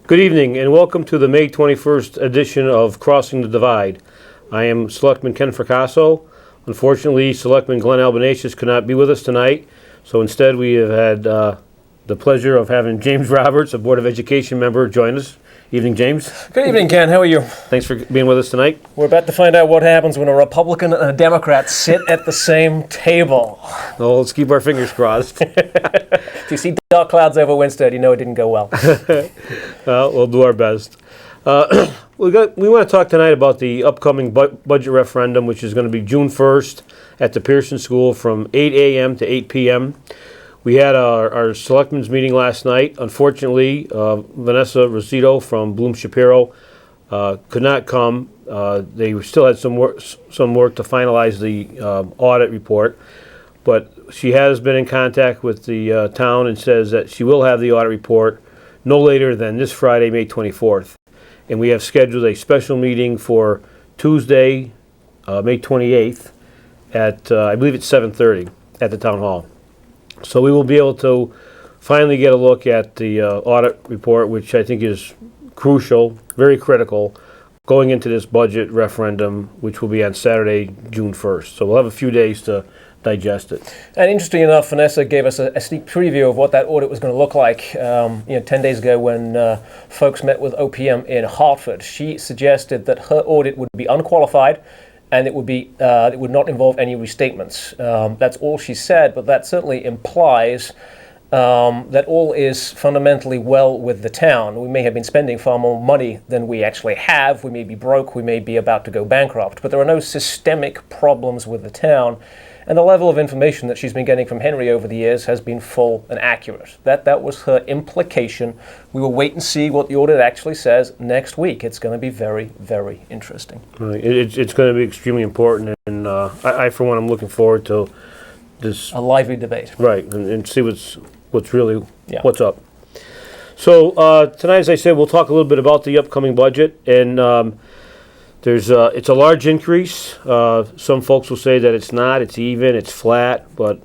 Good evening and welcome to the May 21st edition of Crossing the Divide. I am Selectman Ken Fracasso. Unfortunately, Selectman Glenn Albanesius could not be with us tonight, so instead we have had the pleasure of having James Roberts, a Board of Education member, join us. Evening, James. Good evening, Ken. How are you? Thanks for being with us tonight. We're about to find out what happens when a Republican and a Democrat sit at the same table. Well, let's keep our fingers crossed. If you see dark clouds over Winstead, you know it didn't go well. We'll do our best. We want to talk tonight about the upcoming budget referendum, which is going to be June 1st at the Pearson School from 8 a.m. to 8 p.m. We had our selectmen's meeting last night. Unfortunately, Vanessa Rosito from Bloom Shapiro could not come. They still had some work to finalize the audit report, but she has been in contact with the town and says that she will have the audit report no later than this Friday, May 24th. And we have scheduled a special meeting for Tuesday, May 28th at, I believe it's 7:30 at the town hall. So we will be able to finally get a look at the audit report, which I think is crucial, very critical, going into this budget referendum, which will be on Saturday, June 1st. So we'll have a few days to digest it. And interesting enough, Vanessa gave us a sneak preview of what that audit was going to look like 10 days ago when folks met with OPM in Hartford. She suggested that her audit would be unqualified and it would not involve any restatements. That's all she said, but that certainly implies that all is fundamentally well with the town. We may have been spending far more money than we actually have. We may be broke. We may be about to go bankrupt. But there are no systemic problems with the town. And the level of information that she's been getting from Henry over the years has been full and accurate. That was her implication. We will wait and see what the audit actually says next week. It's going to be very, very interesting. Right. It's going to be extremely important, and I, for one, am looking forward to this. A lively debate. Right, and see what's really, Yeah. what's up. So tonight, as I said, we'll talk a little bit about the upcoming budget, and it's a large increase. Some folks will say that it's not, it's even, it's flat, but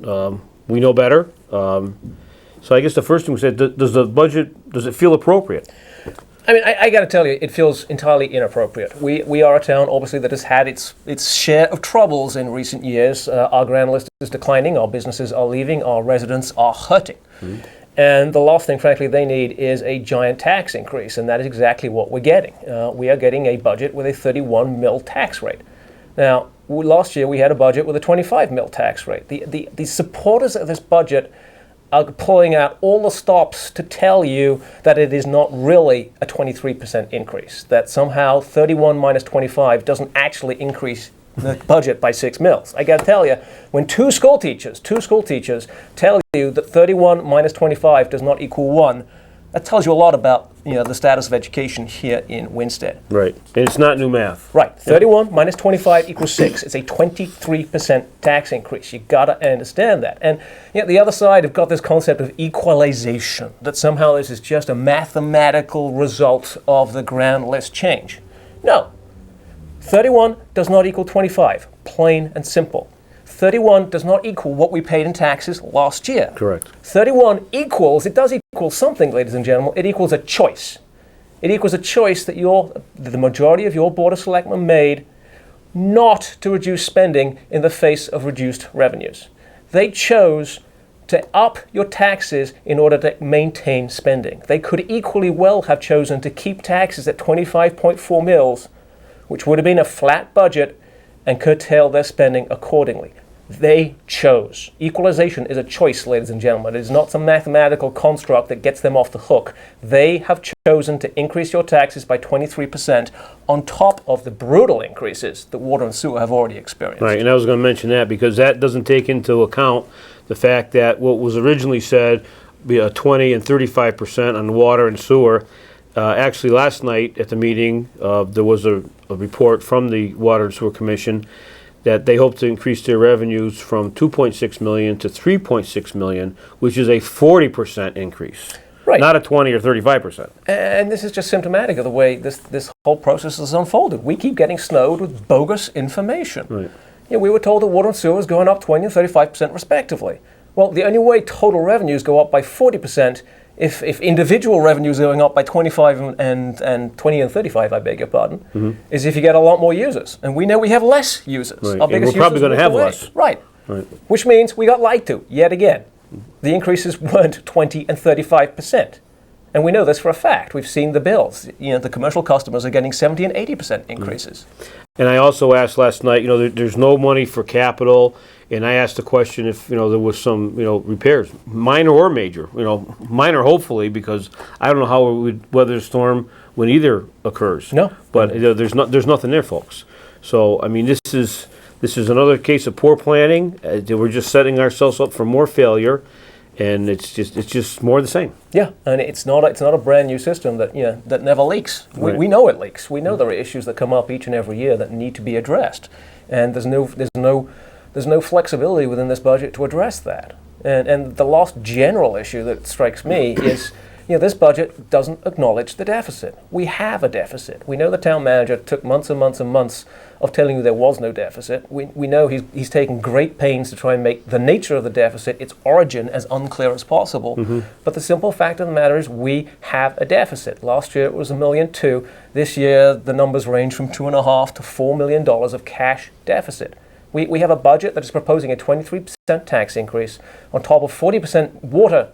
we know better. So I guess the first thing we said, does it feel appropriate? I mean, I got to tell you, it feels entirely inappropriate. We are a town, obviously, that has had its share of troubles in recent years. Our grand list is declining, our businesses are leaving, our residents are hurting. Mm-hmm. And the last thing, frankly, they need is a giant tax increase, and that is exactly what we're getting. We are getting a budget with a 31 mil tax rate. Now, last year we had a budget with a 25 mil tax rate. The supporters of this budget are pulling out all the stops to tell you that it is not really a 23% increase, that somehow 31 minus 25 doesn't actually increase the budget by 6 mils. I got to tell you, when two school teachers tell you that 31 minus 25 does not equal 1, that tells you a lot about the status of education here in Winstead. Right, and it's not new math. Right, 31 minus 25 equals 6. It's a 23% tax increase. You got to understand that. And the other side have got this concept of equalization, that somehow this is just a mathematical result of the grand list change. No. 31 does not equal 25, plain and simple. 31 does not equal what we paid in taxes last year. Correct. 31 it does equal something, ladies and gentlemen. It equals a choice. It equals a choice that the majority of your Board of Selectmen made not to reduce spending in the face of reduced revenues. They chose to up your taxes in order to maintain spending. They could equally well have chosen to keep taxes at 25.4 mils, which would have been a flat budget, and curtail their spending accordingly. They chose. Equalization is a choice, ladies and gentlemen. It is not some mathematical construct that gets them off the hook. They have chosen to increase your taxes by 23% on top of the brutal increases that water and sewer have already experienced. Right, and I was going to mention that because that doesn't take into account the fact that what was originally said, be a 20 and 35% on water and sewer. Actually, last night at the meeting, there was a report from the Water and Sewer Commission that they hope to increase their revenues from $2.6 million to $3.6 million, which is a 40% increase. Right. Not a 20 or 35%. And this is just symptomatic of the way this whole process has unfolded. We keep getting snowed with bogus information. Right. We were told that water and sewer was going up 20 and 35% respectively. Well, the only way total revenues go up by 40% if individual revenues are going up by 25 and 20 and 35, I beg your pardon, is if you get a lot more users. And we know we have less users. Right. Our And biggest we're probably users going to moved have away. less. Right. Right. Which means we got lied to yet again. The increases weren't 20 and 35%. And we know this for a fact. We've seen the bills. The commercial customers are getting 70 and 80% increases. And I also asked last night, there's no money for capital, and I asked the question if, there was some, repairs, minor or major, minor hopefully, because I don't know how we would weather the storm when either occurs. No. But there's nothing there, folks. So, I mean, this is another case of poor planning. We're just setting ourselves up for more failure, and it's just more of the same. Yeah, and it's not a brand new system that never leaks. Right. We know it leaks. We know there are issues that come up each and every year that need to be addressed, and there's no flexibility within this budget to address that. And the last general issue that strikes me is, this budget doesn't acknowledge the deficit. We have a deficit. We know the town manager took months and months and months of telling you there was no deficit. We know he's taken great pains to try and make the nature of the deficit, its origin, as unclear as possible. But the simple fact of the matter is we have a deficit. Last year it was $1.2 million. This year the numbers range from $2.5 to $4 million of cash deficit. We have a budget that is proposing a 23% tax increase on top of 40% water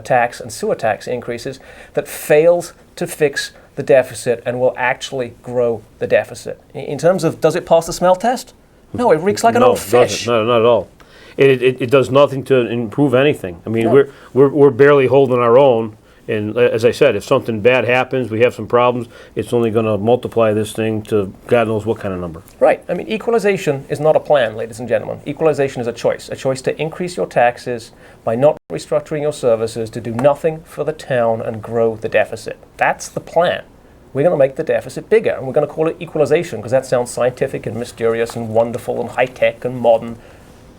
tax and sewer tax increases that fails to fix the deficit and will actually grow the deficit. In terms of, does it pass the smell test? No, it reeks like an old fish. No, not at all. It does nothing to improve anything. I mean, No. we're barely holding our own. And as I said, if something bad happens, we have some problems, it's only going to multiply this thing to God knows what kind of number. Right. I mean, equalization is not a plan, ladies and gentlemen. Equalization is a choice to increase your taxes by not restructuring your services, to do nothing for the town and grow the deficit. That's the plan. We're going to make the deficit bigger, and we're going to call it equalization because that sounds scientific and mysterious and wonderful and high-tech and modern.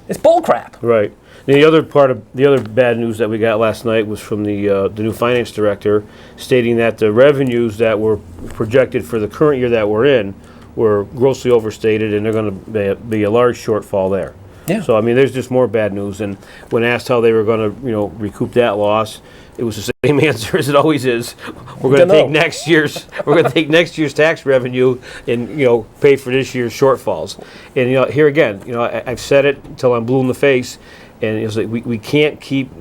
It's bullcrap. Right. The other bad news that we got last night was from the new finance director, stating that the revenues that were projected for the current year that we're in were grossly overstated, and they're going to be a large shortfall there. Yeah. So I mean, there's just more bad news. And when asked how they were going to recoup that loss, it was the same answer as it always is. We're going to take next year's tax revenue and pay for this year's shortfalls. And here again, I've said it until I'm blue in the face, and it's like we can't keep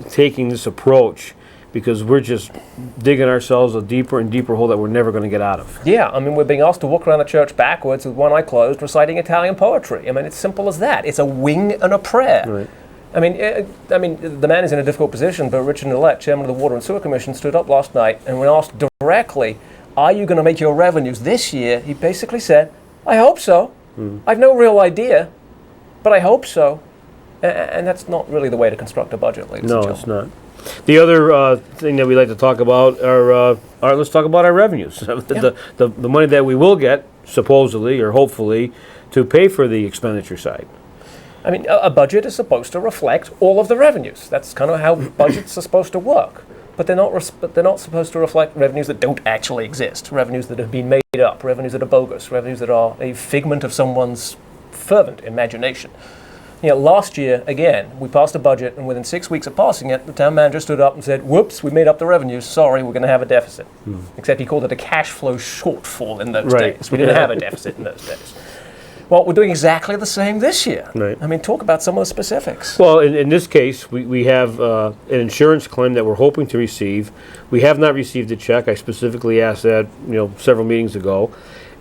taking this approach because we're just digging ourselves a deeper and deeper hole that we're never going to get out of. Yeah, I mean, we're being asked to walk around the church backwards with one eye closed, reciting Italian poetry. I mean, it's simple as that. It's a wing and a prayer. Right. I mean, the man is in a difficult position, but Richard Nillette, chairman of the Water and Sewer Commission, stood up last night and when asked directly, are you going to make your revenues this year? He basically said, I hope so. I've no real idea, but I hope so. And that's not really the way to construct a budget, ladies and No, gentlemen. it's not. The other thing that we like to talk about are let's talk about our revenues. The money that we will get, supposedly or hopefully, to pay for the expenditure side. I mean, a budget is supposed to reflect all of the revenues. That's kind of how budgets are supposed to work. But they're not supposed to reflect revenues that don't actually exist, revenues that have been made up, revenues that are bogus, revenues that are a figment of someone's fervent imagination. Last year, again, we passed a budget, and within 6 weeks of passing it, the town manager stood up and said, whoops, we made up the revenues, sorry, we're going to have a deficit. Except he called it a cash flow shortfall in those days. We didn't have a deficit in those days. Well, we're doing exactly the same this year. Right. I mean, talk about some of the specifics. Well, in this case, we have an insurance claim that we're hoping to receive. We have not received a check. I specifically asked that, several meetings ago.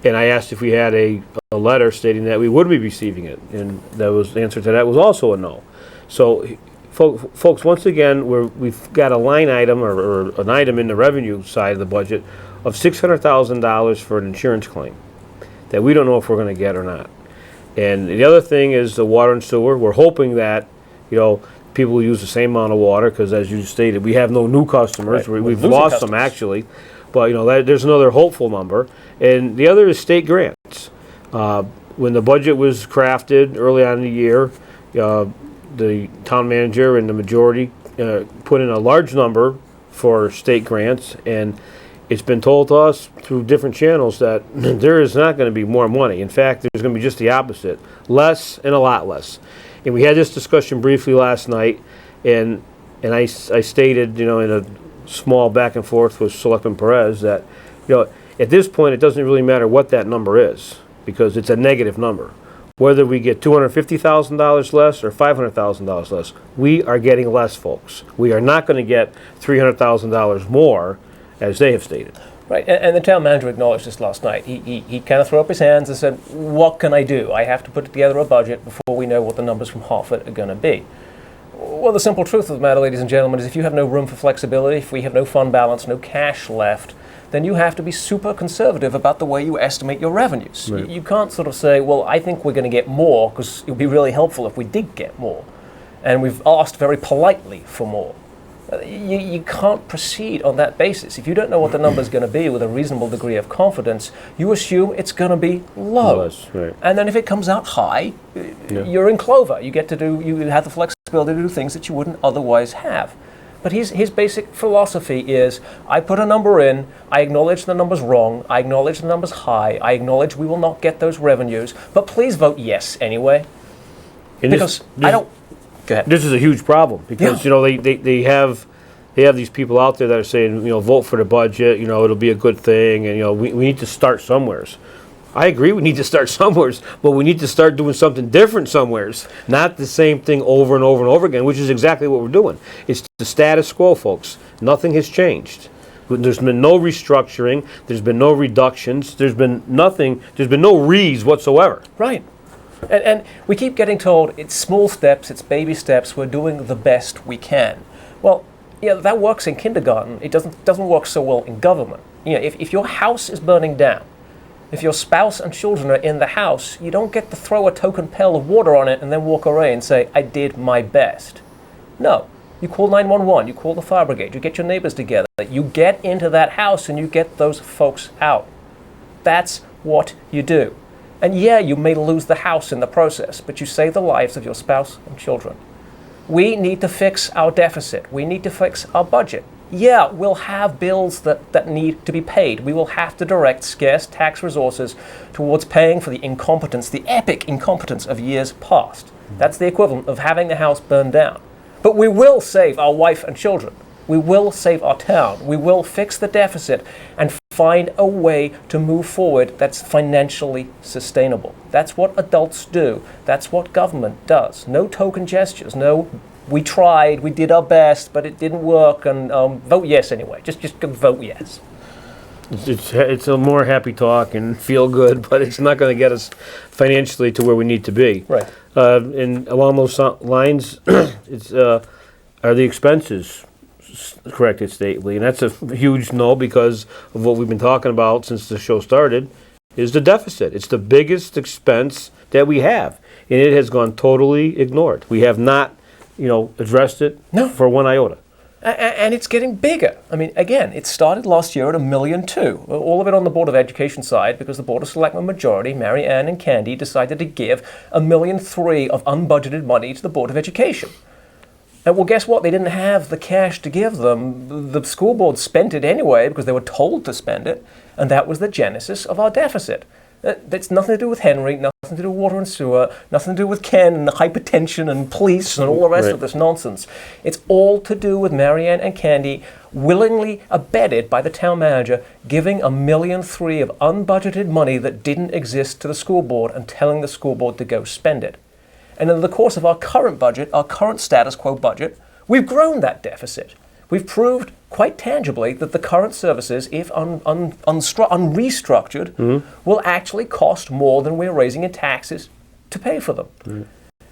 And I asked if we had a letter stating that we would be receiving it. And the answer to that was also a no. So, folks, once again, we've got a line item or an item in the revenue side of the budget of $600,000 for an insurance claim that we don't know if we're going to get or not. And the other thing is the water and sewer. We're hoping that, people will use the same amount of water because, as you stated, we have no new customers. Right. We've We're losing lost some, customers. actually. But, there's another hopeful number. And the other is state grants. When the budget was crafted early on in the year, the town manager and the majority put in a large number for state grants. And it's been told to us through different channels that there is not going to be more money. In fact, there's going to be just the opposite. Less and a lot less. And we had this discussion briefly last night, and I stated, in small back and forth with Selectman Perez that, at this point, it doesn't really matter what that number is because it's a negative number. Whether we get $250,000 less or $500,000 less, we are getting less, folks. We are not going to get $300,000 more, as they have stated. Right, and the town manager acknowledged this last night. He kind of threw up his hands and said, what can I do? I have to put together a budget before we know what the numbers from Hartford are going to be. Well, the simple truth of the matter, ladies and gentlemen, is if you have no room for flexibility, if we have no fund balance, no cash left, then you have to be super conservative about the way you estimate your revenues. Right. You can't sort of say, well, I think we're going to get more because it would be really helpful if we did get more. And we've asked very politely for more. You can't proceed on that basis. If you don't know what the number is going to be with a reasonable degree of confidence, you assume it's going to be low. Less, right. And then if it comes out high, you're in clover. You have the flexibility to do things that you wouldn't otherwise have. But his basic philosophy is, I put a number in, I acknowledge the number's wrong, I acknowledge the number's high, I acknowledge we will not get those revenues, but please vote yes anyway. And Because I don't... Go ahead. This is a huge problem because they have these people out there that are saying vote for the budget, it'll be a good thing, and we need to start somewheres. I agree, we need to start somewheres, but we need to start doing something different somewheres, not the same thing over and over and over again, which is exactly what we're doing. It's the status quo, folks. Nothing has changed. There's been no restructuring. There's been no reductions. There's been nothing. There's been no re's whatsoever. Right. And we keep getting told it's small steps, it's baby steps, we're doing the best we can. Well, that works in kindergarten. It doesn't work so well in government. If your house is burning down, if your spouse and children are in the house, you don't get to throw a token pail of water on it and then walk away and say, I did my best. No. You call 911, you call the fire brigade, you get your neighbors together, you get into that house and you get those folks out. That's what you do. And you may lose the house in the process, but you save the lives of your spouse and children. We need to fix our deficit. We need to fix our budget. We'll have bills that need to be paid. We will have to direct scarce tax resources towards paying for the incompetence, the epic incompetence of years past. That's the equivalent of having the house burned down. But we will save our wife and children. We will save our town. We will fix the deficit and find a way to move forward that's financially sustainable. That's what adults do. That's what government does. No token gestures. No, we tried, we did our best, but it didn't work, and vote yes anyway. Just vote yes. It's a more happy talk and feel good, but it's not going to get us financially to where we need to be. Right. And along those lines, are the expenses corrected stately? And that's a huge no because of what we've been talking about since the show started, is the deficit. It's the biggest expense that we have, and it has gone totally ignored. We have not, addressed it for one iota. And it's getting bigger. I mean, again, it started last year at $1.2 million. All of it on the Board of Education side, because the Board of Selectmen majority, Mary Ann and Candy, decided to give $1.3 million of unbudgeted money to the Board of Education. And well, guess what? They didn't have the cash to give them. The school board spent it anyway because they were told to spend it, and that was the genesis of our deficit. That's nothing to do with Henry, nothing to do with water and sewer, nothing to do with Ken and the hypertension and police and all the rest of this nonsense. It's all to do with Marianne and Candy willingly abetted by the town manager giving $1.3 million of unbudgeted money that didn't exist to the school board and telling the school board to go spend it. And in the course of our current budget, our current status quo budget, we've grown that deficit. We've proved quite tangibly that the current services, if unrestructured, will actually cost more than we're raising in taxes to pay for them.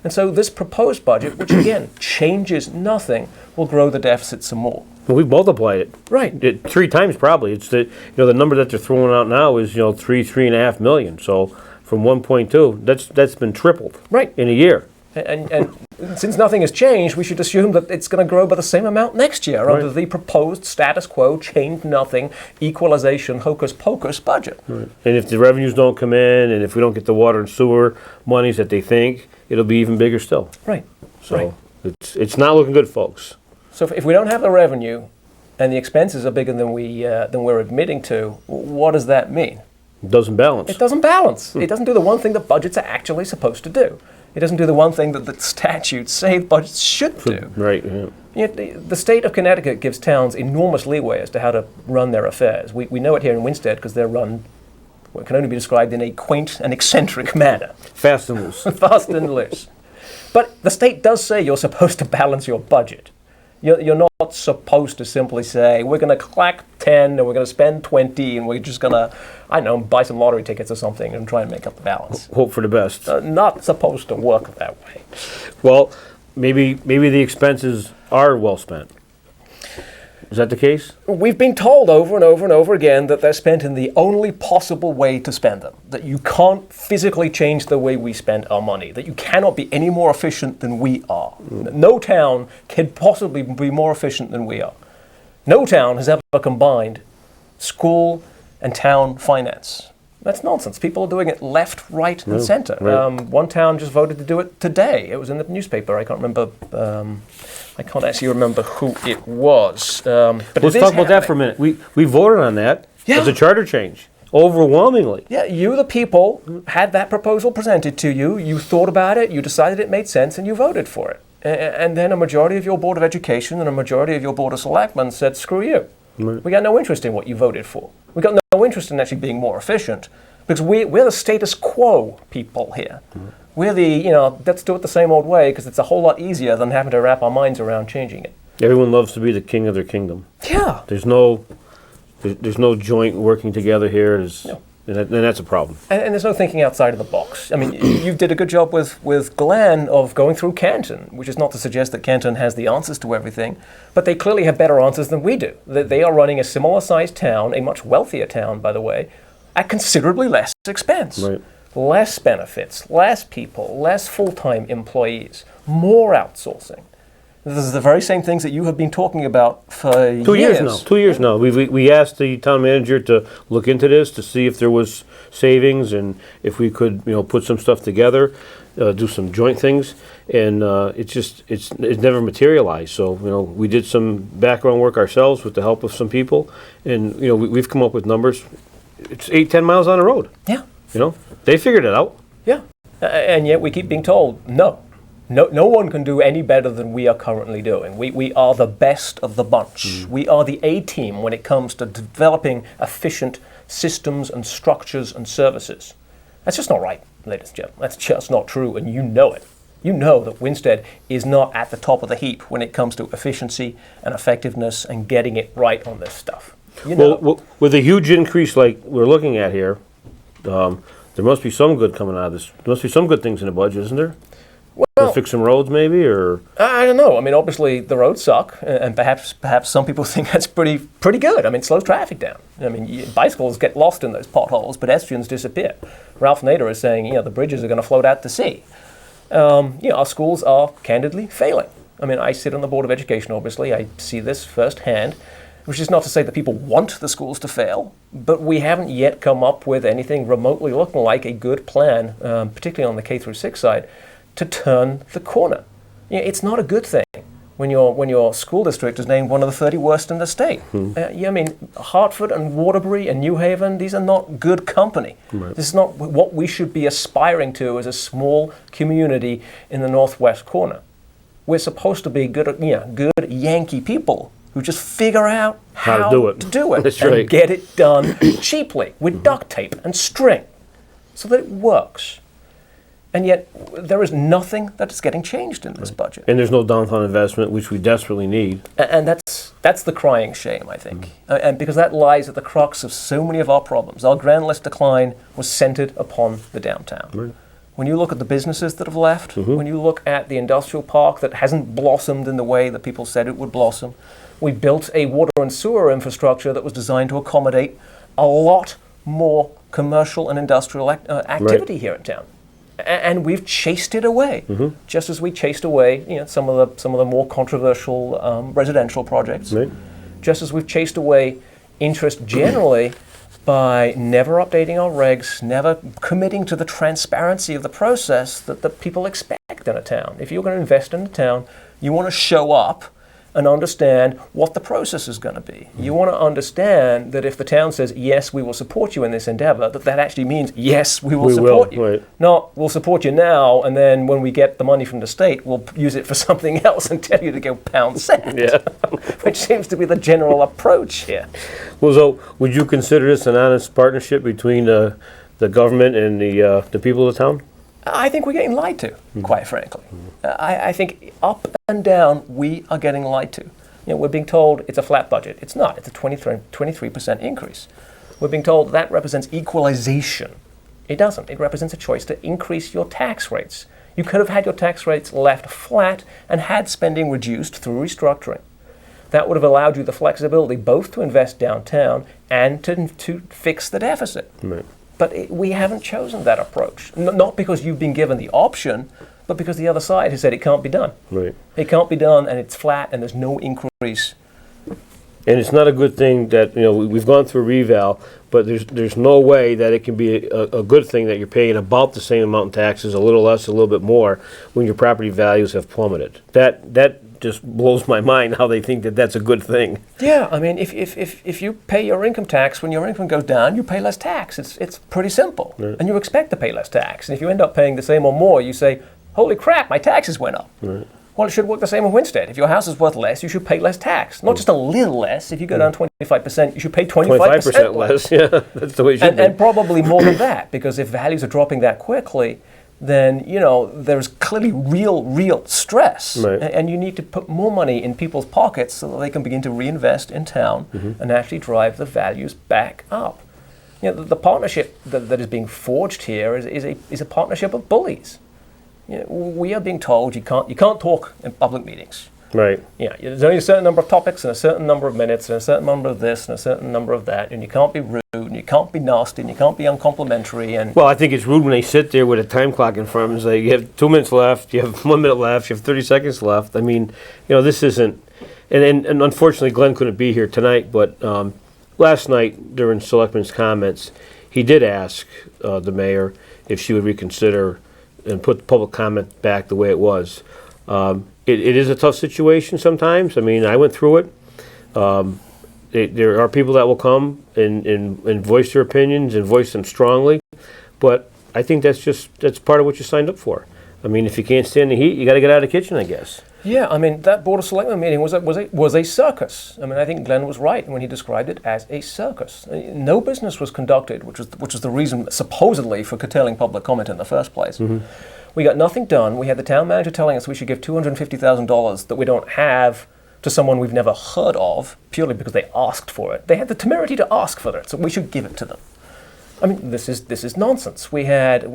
And so this proposed budget, which again changes nothing, will grow the deficit some more. Well, we've multiplied it. Right. 3 times probably. It's the the number that they're throwing out now is $3.5 million. So from 1.2, that's been tripled. Right. In a year. And since nothing has changed, we should assume that it's going to grow by the same amount next year under the proposed status quo, change nothing, equalization, hocus pocus budget. Right. And if the revenues don't come in, and if we don't get the water and sewer monies that they think, it'll be even bigger still. Right. So it's not looking good, folks. So if we don't have the revenue, and the expenses are bigger than we're admitting to, what does that mean? It doesn't balance. It doesn't balance. It doesn't do the one thing that budgets are actually supposed to do. It doesn't do the one thing that the statutes say budgets should do. Right. Yeah. The state of Connecticut gives towns enormous leeway as to how to run their affairs. We know it here in Winstead because they're run what can only be described in a quaint and eccentric manner. Fast and loose. Fast and loose. But the state does say you're supposed to balance your budget. You're not supposed to simply say, we're going to collect 10 and we're going to spend 20 and we're just going to, I don't know, buy some lottery tickets or something and try and make up the balance. Hope for the best. Not supposed to work that way. Well, maybe the expenses are well spent. Is that the case? We've been told over and over and over again that they're spent in the only possible way to spend them, that you can't physically change the way we spend our money, that you cannot be any more efficient than we are. No town can possibly be more efficient than we are. No town has ever combined school and town finance. That's nonsense. People are doing it left, right, and center. Right. One town just voted to do it today. It was in the newspaper. I can't remember. I can't actually remember who it was. But Let's talk about that for a minute. We voted on that as a charter change, overwhelmingly. Yeah, you, the people, had that proposal presented to you. You thought about it. You decided it made sense, and you voted for it. And then a majority of your Board of Education and a majority of your Board of Selectmen said, screw you. Right. We got no interest in what you voted for. We got no interest in actually being more efficient because we're the status quo people here. We're the, let's do it the same old way because it's a whole lot easier than having to wrap our minds around changing it. Everyone loves to be the king of their kingdom. Yeah. There's no joint working together here. No. And that's a problem. And there's no thinking outside of the box. I mean, you did a good job with Glenn of going through Canton, which is not to suggest that Canton has the answers to everything, but they clearly have better answers than we do. They are running a similar-sized town, a much wealthier town, by the way, at considerably less expense. Right. Less benefits, less people, less full-time employees, more outsourcing. This is the very same things that you have been talking about for 2 years now. 2 years now. We asked the town manager to look into this to see if there was savings and if we could put some stuff together, do some joint things, and it's never materialized. So we did some background work ourselves with the help of some people, and we've come up with numbers. It's 8-10 miles on the road. Yeah. They figured it out. Yeah. And yet we keep being told no. No one can do any better than we are currently doing. We are the best of the bunch. We are the A-team when it comes to developing efficient systems and structures and services. That's just not right, ladies and gentlemen. That's just not true, and you know it. You know that Winstead is not at the top of the heap when it comes to efficiency and effectiveness and getting it right on this stuff. Well, with a huge increase like we're looking at here, there must be some good coming out of this. There must be some good things in the budget, isn't there? Well, fix some roads, maybe, or I don't know. I mean, obviously the roads suck, and perhaps some people think that's pretty good. I mean, it slows traffic down. I mean, bicycles get lost in those potholes, pedestrians disappear. Ralph Nader is saying, the bridges are going to float out to sea. Our schools are candidly failing. I mean, I sit on the Board of Education. Obviously, I see this firsthand. Which is not to say that people want the schools to fail, but we haven't yet come up with anything remotely looking like a good plan, particularly on the K through 6 side, to turn the corner. It's not a good thing when your school district is named one of the 30 worst in the state. I mean, Hartford and Waterbury and New Haven, these are not good company. Right. This is not what we should be aspiring to as a small community in the northwest corner. We're supposed to be good Yankee people who just figure out how to do it That's and right. get it done cheaply with duct tape and string so that it works. And yet there is nothing that is getting changed in this budget. And there's no downtown investment, which we desperately need. And that's the crying shame, I think. And because that lies at the crux of so many of our problems. Our grand list decline was centered upon the downtown. Right. When you look at the businesses that have left, when you look at the industrial park that hasn't blossomed in the way that people said it would blossom, we built a water and sewer infrastructure that was designed to accommodate a lot more commercial and industrial activity here in town. And we've chased it away, just as we chased away some of the more controversial residential projects, just as we've chased away interest generally by never updating our regs, never committing to the transparency of the process that people expect in a town. If you're going to invest in a town, you want to show up and understand what the process is going to be. You want to understand that if the town says, yes, we will support you in this endeavor, that actually means, yes, we will support you. Right. Not, we'll support you now, and then when we get the money from the state, we'll use it for something else and tell you to go pound sand. Yeah. Which seems to be the general approach here. Well, so would you consider this an honest partnership between the government and the people of the town? I think we're getting lied to, quite frankly. I think up and down, we are getting lied to. We're being told it's a flat budget. It's not. It's a 23% increase. We're being told that represents equalization. It doesn't. It represents a choice to increase your tax rates. You could have had your tax rates left flat and had spending reduced through restructuring. That would have allowed you the flexibility both to invest downtown and to fix the deficit. Right. But we haven't chosen that approach. Not because you've been given the option, but because the other side has said it can't be done. Right. It can't be done, and it's flat, and there's no increase. And it's not a good thing that, we've gone through a reval, but there's no way that it can be a good thing that you're paying about the same amount in taxes, a little less, a little bit more, when your property values have plummeted. That just blows my mind how they think that that's a good thing. Yeah, I mean, if you pay your income tax, when your income goes down, you pay less tax. It's pretty simple. Right. And you expect to pay less tax. And if you end up paying the same or more, you say, holy crap, my taxes went up. Right. Well, it should work the same in Winstead. If your house is worth less, you should pay less tax. Not just a little less. If you go down 25%, you should pay 25% less. Yeah, that's the way it should be. And probably more than that, because if values are dropping that quickly, then there's clearly real stress, right. And you need to put more money in people's pockets so that they can begin to reinvest in town and actually drive the values back up. The partnership that is being forged here is a partnership of bullies. We are being told you can't talk in public meetings. Right. Yeah, there's only a certain number of topics and a certain number of minutes and a certain number of this and a certain number of that, and you can't be rude and you can't be nasty and you can't be uncomplimentary. And well, I think it's rude when they sit there with a time clock in front of them and say, you have 2 minutes left, you have 1 minute left, you have 30 seconds left. I mean, this isn't, and unfortunately Glenn couldn't be here tonight, but last night during Selectman's comments, he did ask the mayor if she would reconsider and put the public comment back the way it was. It is a tough situation sometimes. I mean, I went through it. There are people that will come and voice their opinions and voice them strongly, but I think that's part of what you signed up for. I mean, if you can't stand the heat, you got to get out of the kitchen, I guess. Yeah, I mean, that Board of Selectmen meeting was a circus. I mean, I think Glenn was right when he described it as a circus. No business was conducted, which was the reason supposedly for curtailing public comment in the first place. Mm-hmm. We got nothing done. We had the town manager telling us we should give $250,000 that we don't have to someone we've never heard of, purely because they asked for it. They had the temerity to ask for it, so we should give it to them. I mean, this is nonsense. We had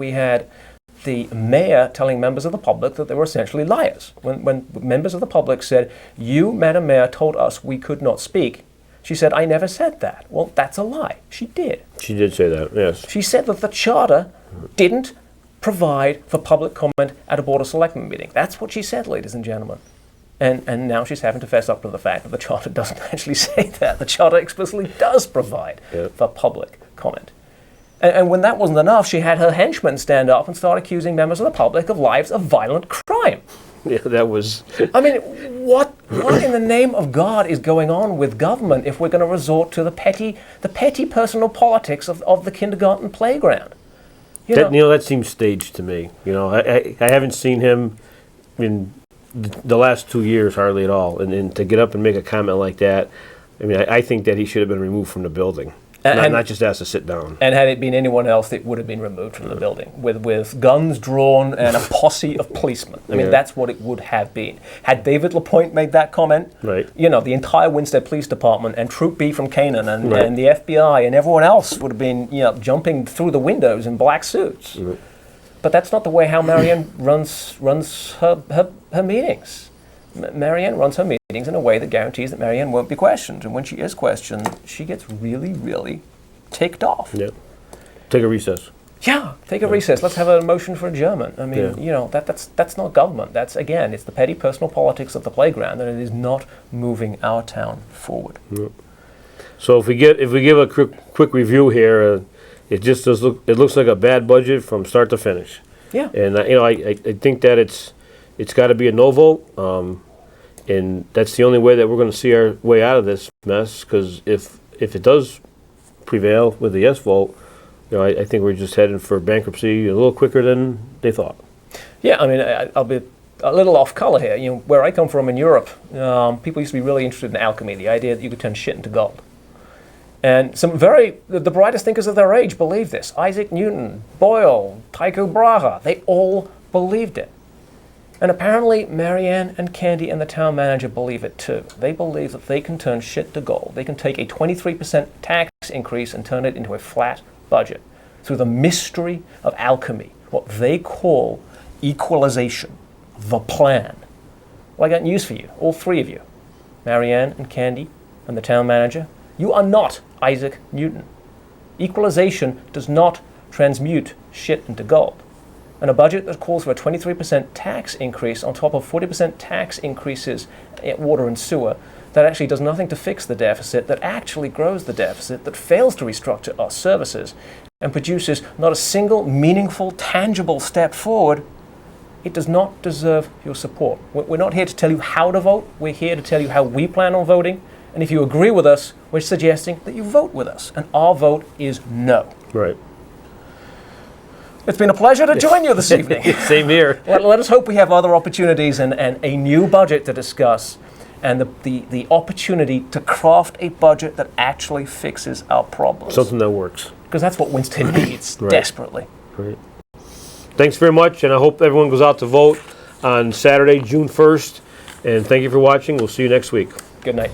the mayor telling members of the public that they were essentially liars. When members of the public said, you, Madam Mayor, told us we could not speak, she said, I never said that. Well, that's a lie. She did. She did say that, yes. She said that the charter didn't provide for public comment at a Board of Selectmen meeting. That's what she said, ladies and gentlemen. And now she's having to fess up to the fact that the charter doesn't actually say that. The charter explicitly does provide for public comment. And when that wasn't enough, she had her henchmen stand up and start accusing members of the public of lives of violent crime. Yeah, that was... I mean, what in the name of God is going on with government if we're going to resort to the petty personal politics of the kindergarten playground? That seems staged to me. I haven't seen him in the last 2 years hardly at all. And to get up and make a comment like that, I mean, I think that he should have been removed from the building. Not just asked to sit down. And had it been anyone else, it would have been removed from the building with guns drawn and a posse of policemen. I mean, that's what it would have been. Had David LaPointe made that comment, right. The entire Winstead Police Department and Troop B from Canaan and the FBI and everyone else would have been, jumping through the windows in black suits. Mm-hmm. But that's not the way how Marianne runs her meetings. Marianne runs her meetings in a way that guarantees that Marianne won't be questioned. And when she is questioned, she gets really, really ticked off. Yeah. Take a recess. Yeah, take a recess. Let's have a motion for adjournment. I mean, that's not government. That's, again, it's the petty personal politics of the playground, and it is not moving our town forward. Yeah. So if we give a quick review here, it looks like a bad budget from start to finish. Yeah. And I think that it's got to be a no vote. And that's the only way that we're going to see our way out of this mess, because if it does prevail with the yes vote, I think we're just heading for bankruptcy a little quicker than they thought. Yeah, I mean, I'll be a little off color here. Where I come from in Europe, people used to be really interested in alchemy, the idea that you could turn shit into gold. And the brightest thinkers of their age believed this. Isaac Newton, Boyle, Tycho Brahe, they all believed it. And apparently Marianne and Candy and the town manager believe it too. They believe that they can turn shit to gold. They can take a 23% tax increase and turn it into a flat budget through the mystery of alchemy, what they call equalization, the plan. Well, I got news for you, all three of you, Marianne and Candy and the town manager. You are not Isaac Newton. Equalization does not transmute shit into gold. And a budget that calls for a 23% tax increase on top of 40% tax increases in water and sewer, that actually does nothing to fix the deficit, that actually grows the deficit, that fails to restructure our services, and produces not a single meaningful, tangible step forward, it does not deserve your support. We're not here to tell you how to vote. We're here to tell you how we plan on voting. And if you agree with us, we're suggesting that you vote with us. And our vote is no. Right. It's been a pleasure to join you this evening. Same here. Let us hope we have other opportunities and a new budget to discuss, and the opportunity to craft a budget that actually fixes our problems. Something that works. Because that's what Winston needs desperately. Right. Thanks very much, and I hope everyone goes out to vote on Saturday, June 1st. And thank you for watching. We'll see you next week. Good night.